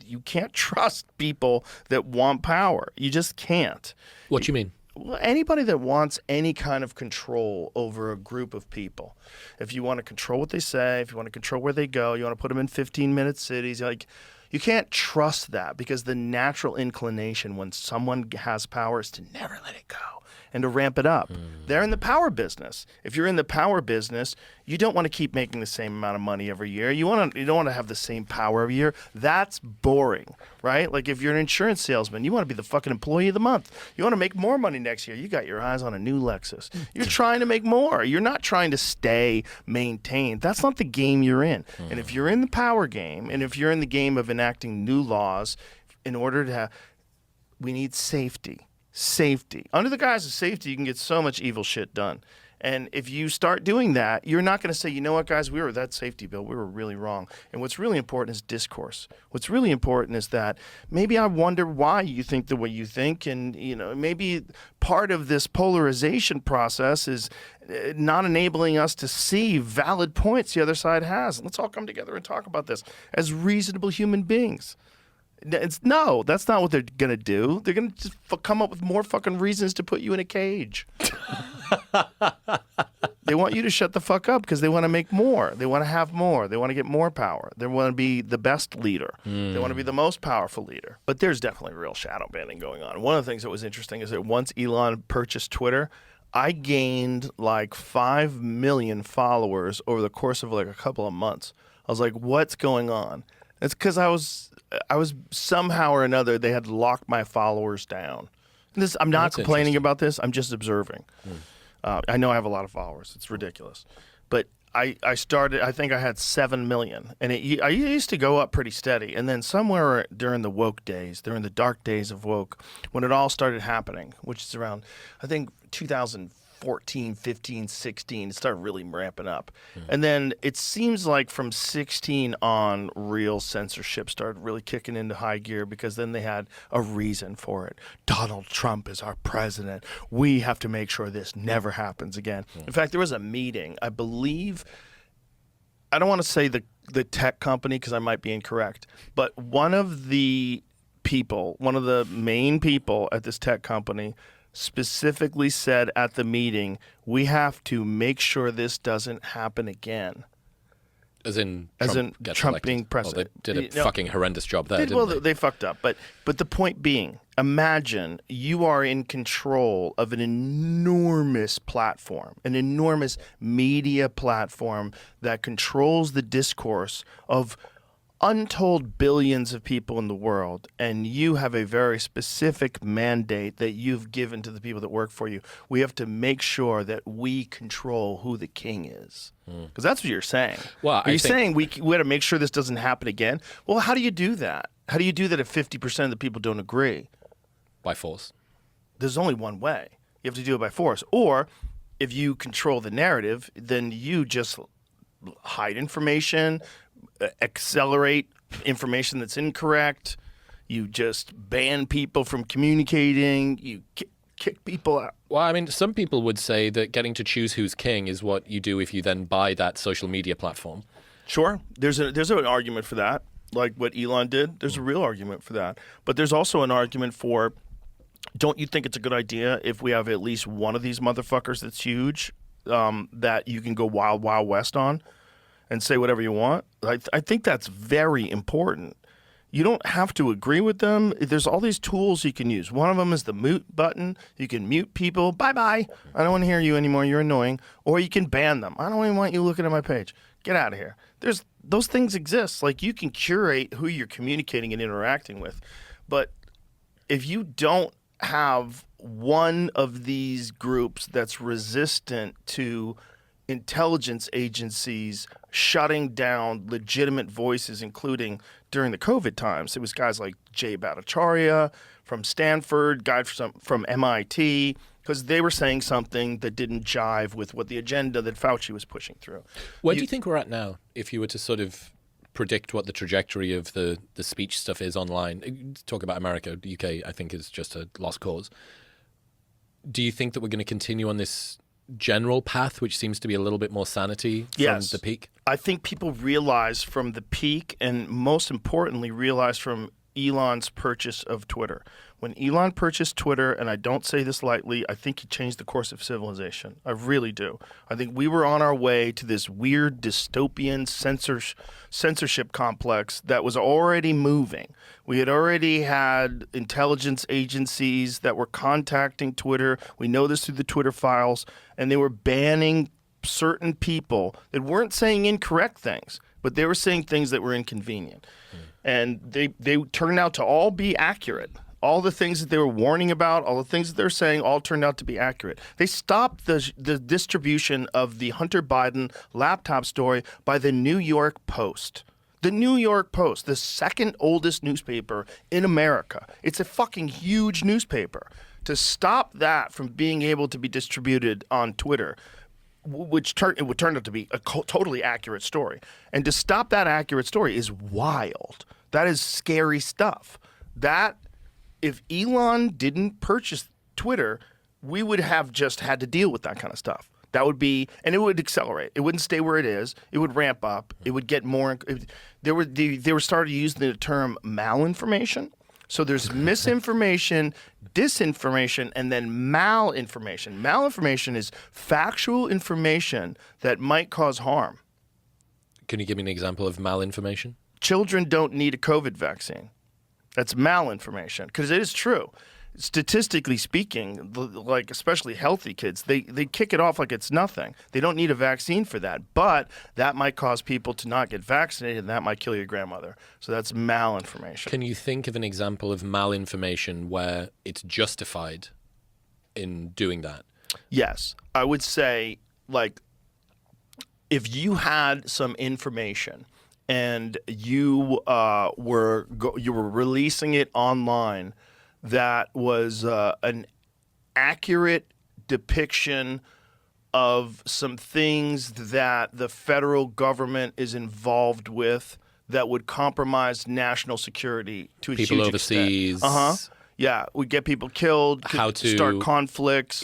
you can't trust people that want power. You just can't. What do you mean? Well, anybody that wants any kind of control over a group of people, if you want to control what they say, if you want to control where they go, you want to put them in 15-minute cities, like, you can't trust that, because the natural inclination when someone has power is to never let it go and to ramp it up. They're in the power business. If you're in the power business, you don't want to keep making the same amount of money every year. You don't want to have the same power every year. That's boring, right? Like if you're an insurance salesman, you want to be the fucking employee of the month. You want to make more money next year. You got your eyes on a new Lexus. You're trying to make more. You're not trying to stay maintained. That's not the game you're in. And if you're in the power game, and if you're in the game of enacting new laws in order to have, we need safety. Safety. Under the guise of safety, you can get so much evil shit done. And if you start doing that, you're not going to say, you know what, guys, we were that safety bill. We were really wrong. And what's really important is discourse. What's really important is that maybe I wonder why you think the way you think. And, maybe part of this polarization process is not enabling us to see valid points the other side has. Let's all come together and talk about this as reasonable human beings. That's not what they're going to do. They're going to just come up with more fucking reasons to put you in a cage. They want you to shut the fuck up because they want to make more. They want to have more. They want to get more power. They want to be the best leader. They want to be the most powerful leader. But there's definitely real shadow banning going on. One of the things that was interesting is that once Elon purchased Twitter, I gained like 5 million followers over the course of like a couple of months. I was like, what's going on? It's because I was somehow or another, they had locked my followers down. I'm not complaining about this. I'm just observing. I know I have a lot of followers. It's ridiculous. But I started, I think I had 7 million. And I used to go up pretty steady. And then somewhere during the woke days, during the dark days of woke, when it all started happening, which is around, I think, 2014, 15, 16, it started really ramping up. And then it seems like from 16 on, real censorship started really kicking into high gear, because then they had a reason for it. Donald Trump is our president. We have to make sure this never happens again. In fact, there was a meeting, I believe, I don't want to say the tech company because I might be incorrect, but one of the main people at this tech company specifically said at the meeting, we have to make sure this doesn't happen again. As in Trump being president. Well, they did a fucking horrendous job there, didn't they? They fucked up. But the point being, imagine you are in control of an enormous platform, an enormous media platform that controls the discourse of untold billions of people in the world, and you have a very specific mandate that you've given to the people that work for you. We have to make sure that we control who the king is. Because that's what you're saying. Well, are you saying we have to make sure this doesn't happen again? Well, how do you do that? How do you do that if 50% of the people don't agree? By force. There's only one way. You have to do it by force. Or if you control the narrative, then you just hide information, accelerate information that's incorrect. You just ban people from communicating. You kick people out. Well, I mean, some people would say that getting to choose who's king is what you do if you then buy that social media platform. Sure. There's an argument for that, like what Elon did. There's a real argument for that. But there's also an argument for, don't you think it's a good idea if we have at least one of these motherfuckers that's huge, that you can go wild, wild west on and say whatever you want? I think that's very important. You don't have to agree with them. There's all these tools you can use. One of them is the mute button. You can mute people. Bye-bye. I don't want to hear you anymore. You're annoying. Or you can ban them. I don't even want you looking at my page. Get out of here. Those things exist. Like, you can curate who you're communicating and interacting with. But if you don't have one of these groups that's resistant to intelligence agencies shutting down legitimate voices, including during the COVID times, it was guys like Jay Bhattacharya from Stanford, guys from MIT, because they were saying something that didn't jive with what the agenda that Fauci was pushing through. Where do you think we're at now, if you were to sort of predict what the trajectory of the speech stuff is online? Talk about America. The UK, I think, is just a lost cause. Do you think that we're going to continue on this general path, which seems to be a little bit more sanity from Yes. the peak? I think people realize from the peak, and most importantly, realize from Elon's purchase of Twitter. When Elon purchased Twitter, and I don't say this lightly, I think he changed the course of civilization. I really do. I think we were on our way to this weird dystopian censorship complex that was already moving. We had already had intelligence agencies that were contacting Twitter. We know this through the Twitter files, and they were banning certain people that weren't saying incorrect things, but they were saying things that were inconvenient. And they turned out to all be accurate. All the things that they were warning about, all the things that they're saying, all turned out to be accurate. They stopped the distribution of the Hunter Biden laptop story by the New York Post. The New York Post, the second oldest newspaper in America. It's a fucking huge newspaper. To stop that from being able to be distributed on Twitter, which it would turn out to be a totally accurate story. And to stop that accurate story is wild. That is scary stuff. That, if Elon didn't purchase Twitter, we would have just had to deal with that kind of stuff. That would be, and it would accelerate. It wouldn't stay where it is. It would ramp up. It would get more. They were started using the term malinformation. So there's misinformation, disinformation, and then malinformation. Malinformation is factual information that might cause harm. Can you give me an example of malinformation? Children don't need a COVID vaccine. That's malinformation, because it is true. Statistically speaking, like especially healthy kids, they kick it off like it's nothing. They don't need a vaccine for that, but that might cause people to not get vaccinated, and that might kill your grandmother. So that's malinformation. Can you think of an example of malinformation where it's justified in doing that? Yes. I would say, like, if you had some information and you were releasing it online that was an accurate depiction of some things that the federal government is involved with that would compromise national security to a People huge overseas. extent. Yeah, we get people killed, How to start conflicts.